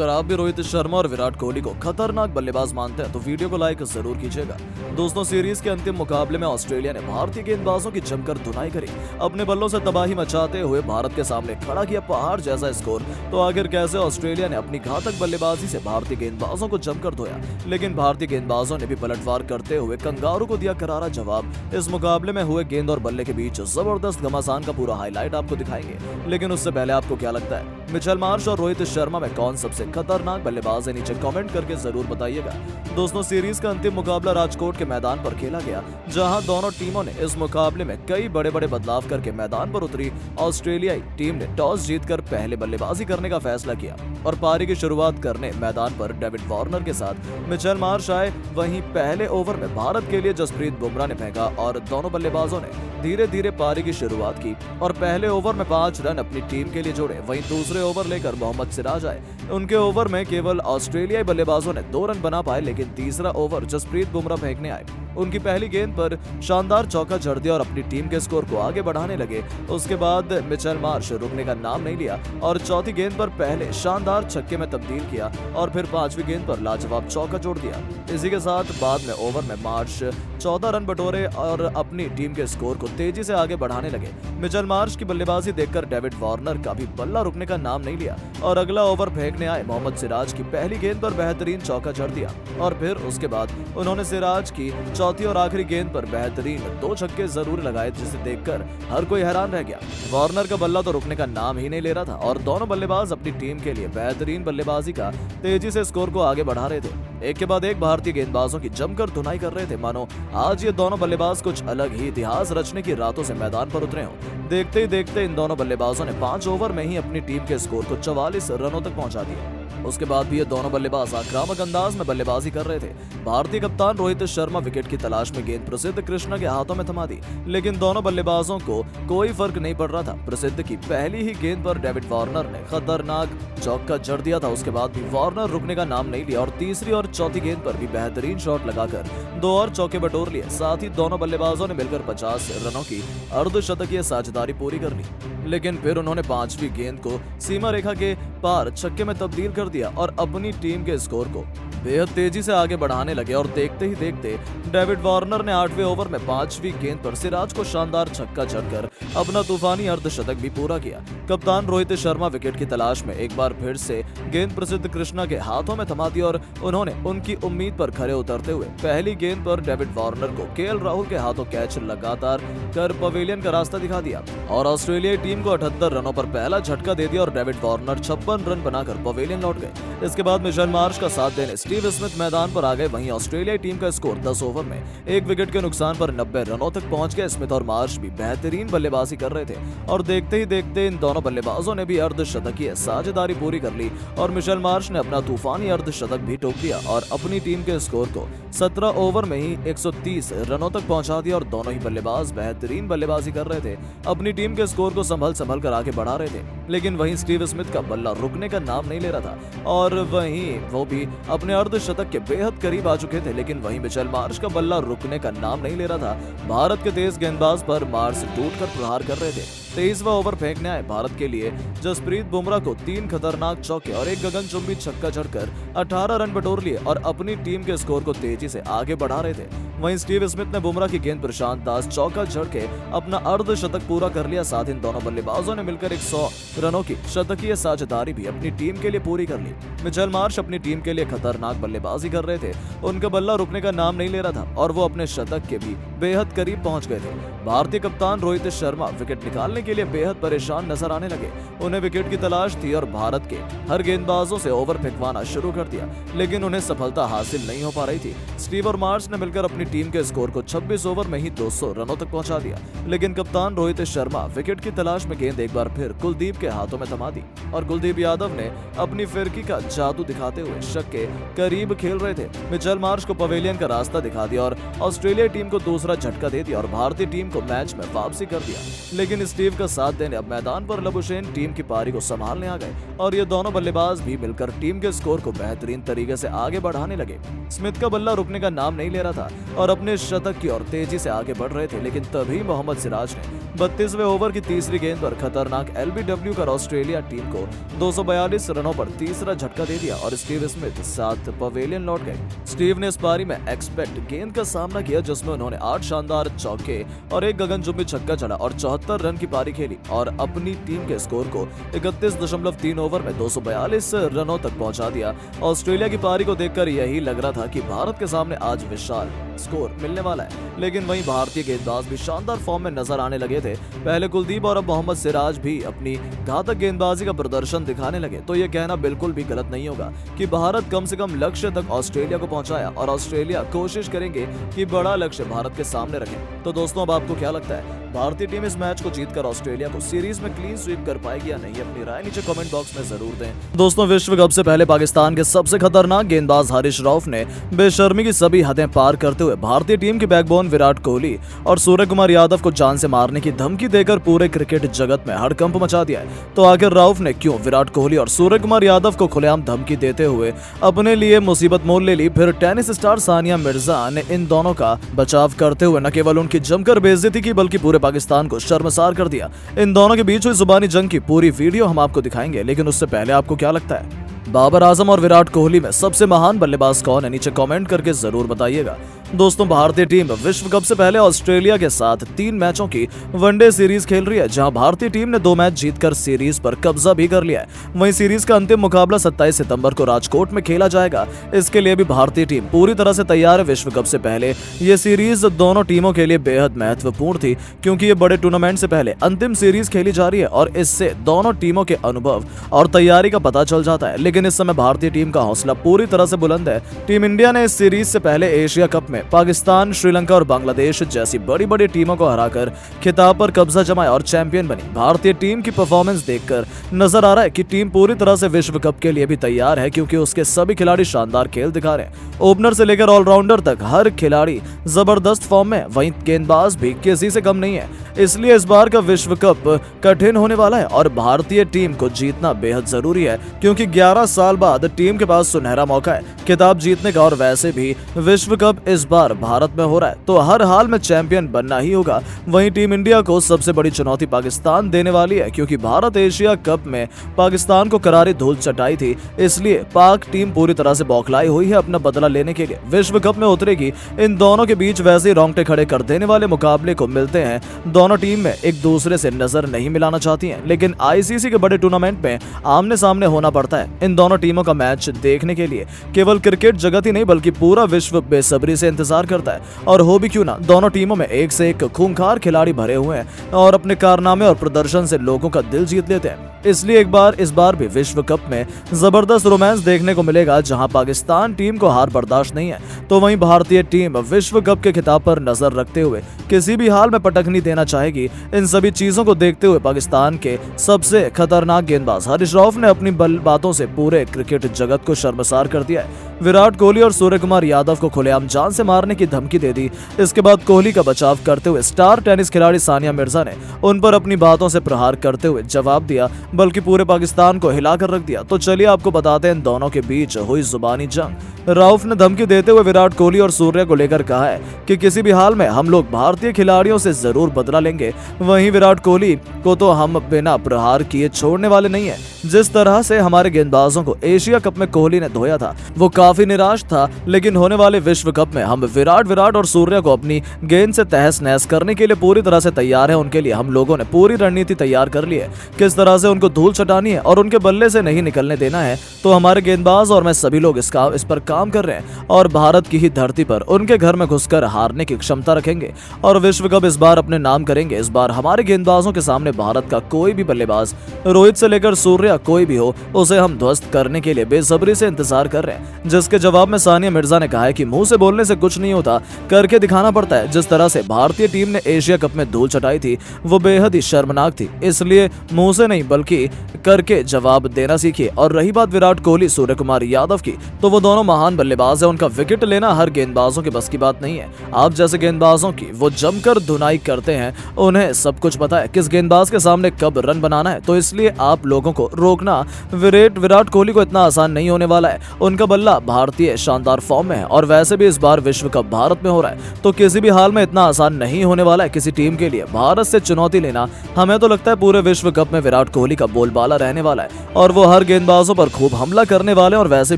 अगर आप भी रोहित शर्मा और विराट कोहली को खतरनाक बल्लेबाज मानते हैं तो वीडियो को लाइक जरूर कीजिएगा। दोस्तों, सीरीज के अंतिम मुकाबले में ऑस्ट्रेलिया ने भारतीय गेंदबाजों की जमकर धुनाई करी। अपने बल्लों से तबाही मचाते हुए भारत के सामने खड़ा किया पहाड़ जैसा स्कोर। तो आखिर कैसे ऑस्ट्रेलिया ने अपनी घातक बल्लेबाजी से भारतीय गेंदबाजों को जमकर धोया, लेकिन भारतीय गेंदबाजों ने भी पलटवार करते हुए कंगारू को दिया करारा जवाब। इस मुकाबले में हुए गेंद और बल्ले के बीच जबरदस्त घमासान का पूरा हाईलाइट आपको दिखाएंगे, लेकिन उससे पहले आपको क्या लगता है मिचेल मार्श और रोहित शर्मा में कौन सबसे खतरनाक बल्लेबाज है, नीचे कमेंट करके जरूर बताइएगा। दोस्तों, सीरीज का अंतिम मुकाबला राजकोट के मैदान पर खेला गया, जहां दोनों टीमों ने इस मुकाबले में कई बड़े बड़े बदलाव करके मैदान पर उतरी। ऑस्ट्रेलियाई टीम ने टॉस जीतकर पहले बल्लेबाजी करने का फैसला किया और पारी की शुरुआत करने मैदान पर डेविड वार्नर के साथ मिचेल मार्श आए। वहीं पहले ओवर में भारत के लिए जसप्रीत बुमराह ने फेंका और दोनों बल्लेबाजों ने धीरे धीरे पारी की शुरुआत की और पहले ओवर में 5 रन अपनी टीम के लिए जोड़े। वहीं दूसरे ओवर लेकर मोहम्मद सिराज आए। उनके ओवर में केवल ऑस्ट्रेलियाई बल्लेबाजों ने 2 रन बना पाए, लेकिन तीसरा ओवर जसप्रीत बुमराह फेंकने आए। उनकी पहली गेंद पर शानदार चौका जड़ दिया और अपनी टीम के स्कोर को आगे बढ़ाने लगे। उसके बाद मिचेल मार्श रुकने का नाम नहीं लिया और चौथी गेंद पर पहले शानदार छक्के में तब्दील किया और फिर 5वीं गेंद पर लाजवाब चौका जोड़ दिया। इसी के साथ बाद में ओवर में मार्श 14 रन बटोरे और अपनी टीम के स्कोर को तेजी से आगे बढ़ाने लगे। मिचेल मार्श की बल्लेबाजी देखकर डेविड वार्नर का भी बल्ला रुकने का नाम नहीं लिया और अगला ओवर फेंकने आए मोहम्मद सिराज की पहली गेंद पर बेहतरीन चौका जड़ दिया और फिर उसके बाद उन्होंने सिराज की चौथी और आखिरी गेंद पर बेहतरीन 2 छक्के जरूर लगाए, जिसे देखकर हर कोई हैरान रह गया। वार्नर का बल्ला तो रुकने का नाम ही नहीं ले रहा था और दोनों बल्लेबाज अपनी टीम के लिए बेहतरीन बल्लेबाजी का तेजी से स्कोर को आगे बढ़ा रहे थे। एक के बाद एक भारतीय गेंदबाजों की जमकर धुनाई कर रहे थे, मानो आज ये दोनों बल्लेबाज कुछ अलग ही इतिहास रचने की रातों से मैदान पर उतरे हों। देखते ही देखते इन दोनों बल्लेबाजों ने 5 ओवर में ही अपनी टीम के स्कोर को 44 रनों तक पहुंचा दिया। उसके बाद भी ये दोनों बल्लेबाज आक्रामक अंदाज में बल्लेबाजी कर रहे थे। भारतीय कप्तान रोहित शर्मा विकेट की तलाश में गेंद प्रसिद्ध कृष्णा के हाथों में थमा दी, लेकिन दोनों बल्लेबाजों को कोई फर्क नहीं पड़ रहा था। प्रसिद्ध की पहली ही गेंद पर डेविड वार्नर ने खतरनाक चौका जड़ दिया था। उसके बाद भी वार्नर रुकने का नाम नहीं लिया और तीसरी और चौथी गेंद पर भी बेहतरीन शॉट लगाकर 2 और चौके बटोर लिए। साथ ही दोनों बल्लेबाजों ने मिलकर 50 रनों की अर्धशतकीय साझेदारी पूरी कर ली, लेकिन फिर उन्होंने 5वीं गेंद को सीमा रेखा के पार छक्के में तब्दील कर दिया और अपनी टीम के स्कोर को बेहद तेजी से आगे बढ़ाने लगे। और देखते ही देखते डेविड वार्नर ने 8वें ओवर में 5वीं गेंद पर सिराज को शानदार छक्का जड़कर अपना तूफानी अर्धशतक भी पूरा किया। कप्तान रोहित शर्मा विकेट की तलाश में एक बार फिर से गेंद प्रसिद्ध कृष्णा के हाथों में थमा दी और उन्होंने उनकी उम्मीद पर खरे उतरते हुए पहली गेंद पर डेविड वार्नर को केएल राहुल के हाथों कैच लगातार कर पवेलियन का रास्ता दिखा दिया और ऑस्ट्रेलियाई टीम को 78 रनों पर पहला झटका दे दिया और डेविड वार्नर 56 रन बनाकर पवेलियन लौट गए। इसके बाद मिचेल मार्श का साथ देने स्टीव स्मिथ मैदान पर आ गए। वहीं ऑस्ट्रेलियाई टीम का स्कोर 10 ओवर में 1 विकेट के नुकसान पर 90 रनों तक पहुंच गए। स्मिथ और मार्श भी बेहतरीन बल्लेबाजी कर रहे थे और देखते ही देखते इन दोनों बल्लेबाजों ने भी अर्धशतकीय साझेदारी पूरी कर ली और मिचेल मार्श ने अपना तूफानी अर्धशतक भी ठोक दिया और अपनी टीम के स्कोर को 17 ओवर में ही 130 रनों तक पहुंचा दिया और दोनों ही बल्लेबाज बेहतरीन बल्लेबाजी कर रहे थे, अपनी टीम के स्कोर को संभल कर आगे बढ़ा रहे थे। लेकिन वहीं स्टीव स्मिथ का बल्ला रुकने का नाम नहीं ले रहा था और वहीं वो भी अपने अर्धशतक के बेहद करीब आ चुके थे, लेकिन वहीं मिचेल मार्श का बल्ला रुकने का नाम नहीं ले रहा था। भारत के तेज गेंदबाज पर मार्श टूटकर प्रहार कर रहे थे। 23वां ओवर फेंकने आए भारत के लिए जसप्रीत बुमराह को 3 खतरनाक चौके और 1 गगनचुंबी छक्का जड़कर 18 रन बटोर लिए और अपनी टीम के स्कोर को तेजी से आगे बढ़ा रहे थे। वहीं स्टीव स्मिथ ने बुमराह की गेंद पर शानदार चौका जड़ के अपना अर्धशतक पूरा कर लिया। साथ इन दोनों बल्लेबाजों ने मिलकर 100 रनों की शतकीय साझेदारी भी अपनी टीम के लिए पूरी कर ली। मिचेल मार्श अपनी टीम के लिए खतरनाक बल्लेबाजी कर रहे थे, उनका बल्ला रुकने का नाम नहीं ले रहा था और वो अपने शतक के भी बेहद करीब पहुंच गए थे। भारतीय कप्तान रोहित शर्मा विकेट निकालने के लिए बेहद परेशान नजर आने लगे। उन्हें विकेट की तलाश थी और भारत के हर गेंदबाजों से ओवर फेंकवाना शुरू कर दिया, लेकिन उन्हें सफलता हासिल नहीं हो पा रही थी। स्टीव और मार्श ने मिलकर अपनी टीम के स्कोर को 26 ओवर में ही 200 रनों तक पहुंचा दिया, लेकिन कप्तान रोहित शर्मा विकेट की तलाश में गेंद एक बार फिर कुलदीप के हाथों में थमा दी और कुलदीप यादव ने अपनी फिरकी का जादू दिखाते हुए शक के करीब खेल रहे थे। मिचेल मार्श को पवेलियन का रास्ता दिखा दिया और ऑस्ट्रेलिया टीम को दूसरा झटका दे दिया और भारतीय टीम को मैच में वापसी कर दिया। लेकिन स्टीव टीम का साथ देने अब मैदान पर लबुशेन टीम की पारी को संभालने आ गए और ये दोनों बल्लेबाज भी मिलकर टीम के स्कोर को बेहतरीन तरीके से आगे बढ़ाने लगे। स्मिथ का बल्ला रुकने का नाम नहीं ले रहा था और अपने शतक की ओर तेजी से आगे बढ़ रहे थे, लेकिन तभी मोहम्मद सिराज ने 32वें ओवर की तीसरी गेंद पर खतरनाक एलबीडब्ल्यू कर ऑस्ट्रेलिया टीम को 242 रनों पर तीसरा झटका दे दिया और स्टीव स्मिथ साथ पवेलियन लौट गए। स्टीव ने इस पारी में एक्सपेक्ट गेंद का सामना किया जिसमें उन्होंने 8 शानदार चौके और एक गगनचुंबी छक्का चला और 74 रन की पारी खेली और अपनी टीम के स्कोर को 31.3 ओवर में 242 रनों तक पहुंचा दिया। ऑस्ट्रेलिया की पारी को देखकर यही लग रहा था कि भारत के सामने आज विशाल स्कोर मिलने वाला है, लेकिन वहीं भारतीय गेंदबाज भी शानदार फॉर्म में नजर आने लगे थे। पहले कुलदीप और अब मोहम्मद सिराज भी अपनी घातक गेंदबाजी का प्रदर्शन दिखाने लगे, तो ये कहना बिल्कुल भी गलत नहीं होगा कि भारत कम से कम लक्ष्य तक ऑस्ट्रेलिया को पहुंचाया और ऑस्ट्रेलिया कोशिश करेंगे कि बड़ा लक्ष्य भारत के सामने रखें। तो दोस्तों, अब आपको क्या लगता है, भारतीय टीम इस मैच को जीतकर ऑस्ट्रेलिया को सीरीज में क्लीन स्वीप कर पाएगी या नहीं? अपनी राय नीचे कमेंट बॉक्स में जरूर दें। दोस्तों, विश्व कप से पहले पाकिस्तान के सबसे खतरनाक गेंदबाज हारिस रऊफ ने बेशर्मी की सभी हदें पार करते हुए भारतीय टीम के बैकबोन विराट कोहली और सूर्य कुमार यादव को जान से मारने की धमकी देकर पूरे क्रिकेट जगत में हड़कंप मचा दिया है। तो आखिर रऊफ ने क्यों विराट कोहली और सूर्य कुमार यादव को खुलेआम धमकी देते हुए अपने लिए मुसीबत मोल ले ली? फिर टेनिस स्टार सानिया मिर्जा ने इन दोनों का बचाव करते हुए न केवल उनकी जमकर बेइज्जती की बल्कि पूरे पाकिस्तान को शर्मसार कर दिया। इन दोनों के बीच हुई जुबानी जंग की पूरी वीडियो हम आपको दिखाएंगे, लेकिन उससे पहले आपको क्या लगता है, बाबर आजम और विराट कोहली में सबसे महान बल्लेबाज कौन है? नीचे कमेंट करके जरूर बताइएगा। दोस्तों, भारतीय टीम विश्व कप से पहले ऑस्ट्रेलिया के साथ 3 मैचों की वनडे सीरीज खेल रही है, जहां भारतीय टीम ने 2 मैच जीतकर सीरीज पर कब्जा भी कर लिया है। वहीं सीरीज का अंतिम मुकाबला 27 सितंबर को राजकोट में खेला जाएगा। इसके लिए भी भारतीय टीम पूरी तरह से तैयार है। विश्व कप से पहले ये सीरीज दोनों टीमों के लिए बेहद महत्वपूर्ण थी, क्योंकि ये बड़े टूर्नामेंट से पहले अंतिम सीरीज खेली जा रही है और इससे दोनों टीमों के अनुभव और तैयारी का पता चल जाता है। लेकिन इस समय भारतीय टीम का हौसला पूरी तरह से बुलंद है। टीम इंडिया ने इस सीरीज से पहले एशिया कप में पाकिस्तान, श्रीलंका और बांग्लादेश जैसी बड़ी बड़ी टीमों को हराकर खिताब पर कब्जा जमाया और चैंपियन बनी। भारतीय टीम की परफॉर्मेंस देखकर नजर आ रहा है कि टीम पूरी तरह से विश्व कप के लिए भी तैयार है, क्योंकि उसके सभी खिलाड़ी शानदार खेल दिखा रहे हैं। ओपनर से लेकर ऑलराउंडर तक हर खिलाड़ी जबरदस्त फॉर्म में, वहीं गेंदबाज भी किसी से कम नहीं है। इसलिए इस बार का विश्व कप कठिन होने वाला है और भारतीय टीम को जीतना बेहद जरूरी है, क्योंकि 11 साल बाद टीम के पास सुनहरा मौका है खिताब जीतने का। और वैसे भी विश्व कप इस बार भारत में हो रहा है, तो हर हाल में चैंपियन बनना ही होगा। वहीं टीम इंडिया को सबसे बड़ी चुनौती पाकिस्तान देने वाली है, क्योंकि भारत एशिया कप में पाकिस्तान को करारी धूल चटाई थी। इसलिए पाक टीम पूरी तरह से बौखलाई हुई है अपना बदला लेने के लिए। विश्व कप में उतरेगी। इन दोनों के बीच वैसे ही रोंगटे खड़े कर देने वाले मुकाबले को मिलते हैं। दोनों टीम में एक दूसरे से नजर नहीं मिलाना चाहती हैं, लेकिन आईसीसी के बड़े टूर्नामेंट में आमने सामने होना पड़ता है। इन दोनों टीमों का मैच देखने के लिए केवल क्रिकेट जगत ही नहीं बल्कि पूरा विश्व बेसब्री से इंतजार करता है। और हो भी क्यों ना, दोनों टीमों में एक से एक खूंखार खिलाड़ी भरे हुए हैं और अपने कारनामे और प्रदर्शन से लोगों का दिल जीत लेते हैं। इसलिए इस बार भी विश्व कप में जबरदस्त रोमांस देखने को मिलेगा, जहां पाकिस्तान टीम को हार बर्दाश्त नहीं है, तो वहीं भारतीय टीम विश्व कप के खिताब पर नजर रखते हुए किसी भी हाल में पटक नहीं देना चाहेगी। इन सभी चीजों को देखते हुए पाकिस्तान के सबसे खतरनाक गेंदबाज हारिस रऊफ ने अपनी बातों से पूरे क्रिकेट जगत को शर्मसार कर दिया है। विराट कोहली और सूर्य कुमार यादव को खुलेआम जान से मारने की धमकी दे दी। इसके बाद कोहली का बचाव करते हुए स्टार टेनिस खिलाड़ी सानिया मिर्जा ने उन पर अपनी बातों से प्रहार करते हुए जवाब दिया, बल्कि पूरे पाकिस्तान को हिलाकर रख दिया। तो चलिए आपको बताते हैं इन दोनों के बीच हुई जुबानी जंग। रऊफ ने धमकी देते हुए विराट कोहली और सूर्य को लेकर कहा है कि किसी भी हाल में हम लोग भारतीय खिलाड़ियों से जरूर बदला लेंगे। वहीं विराट कोहली को तो हम बिना प्रहार किए छोड़ने वाले नहीं है। जिस तरह से हमारे गेंदबाजों को एशिया कप में कोहली ने धोया था वो काफी निराश था, लेकिन होने वाले विश्व कप में हम विराट और सूर्य को अपनी गेंद से तहस नहस करने के लिए पूरी तरह से तैयार है। उनके लिए हम लोगों ने पूरी रणनीति तैयार कर ली है, किस तरह से उनको धूल चटानी है और उनके बल्ले से नहीं निकलने देना है। तो हमारे गेंदबाज और मैं सभी लोग इस पर काम कर रहे हैं और भारत की ही धरती पर उनके घर में घुसकर हारने की क्षमता रखेंगे और विश्व कप इस बार अपने नाम करेंगे। इस बार हमारे गेंदबाजों के सामने भारत का कोई भी बल्लेबाज, रोहित से लेकर सूर्य कोई भी हो, उसे हम ध्वस्त करने के लिए बेसब्री से इंतजार कर रहे हैं। जिसके जवाब में सानिया मिर्जा ने कहा है कि मुंह से बोलने से कुछ नहीं होता, करके दिखाना पड़ता है। जिस तरह से भारतीय टीम ने एशिया कप में धूल चटाई थी वो बेहद ही शर्मनाक थी, इसलिए मुंह से नहीं बल्कि करके जवाब देना सीखिए। और रही बात विराट कोहली सूर्य कुमार यादव की, तो वो दोनों महान बल्लेबाज हैं, उनका विकेट लेना हर गेंदबाजों के बस की बात नहीं है। आप जैसे गेंदबाजों की वो जमकर धुनाई करते हैं, उन्हें सब कुछ पता है किस गेंदबाज के सामने कब रन बनाना है, तो इसलिए आप लोगों को रोकना विराट कोहली को इतना आसान नहीं होने वाला है। उनका बल्ला भारतीय शानदार फॉर्म में है और वैसे भी इस बार विश्व कप भारत में हो रहा है, तो किसी भी हाल में इतना आसान नहीं होने वाला है किसी टीम के लिए भारत से चुनौती लेना। हमें तो लगता है पूरे विश्व कप में विराट कोहली का बोलबाला रहने वाला है और वो हर गेंदबाजों पर खूब हमला करने वाले हैं। और वैसे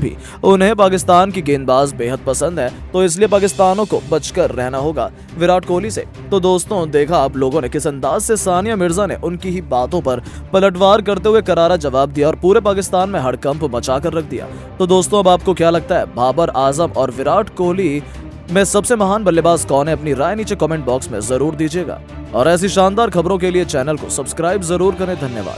भी उन्हें पाकिस्तान की गेंदबाज बेहद पसंद है, तो इसलिए पाकिस्तानों को बचकर रहना होगा विराट कोहली से। तो दोस्तों, देखा आप लोगों ने किस अंदाज से सानिया मिर्जा ने उनकी ही बातों पर पलटवार करते हुए करारा जवाब दिया और पूरे पाकिस्तान में हड़कंप मचा कर रख दिया। तो दोस्तों, अब आपको क्या लगता है, बाबर आजम और विराट कोहली में सबसे महान बल्लेबाज कौन है? अपनी राय नीचे कमेंट बॉक्स में जरूर दीजिएगा और ऐसी शानदार खबरों के लिए चैनल को सब्सक्राइब जरूर करें। धन्यवाद।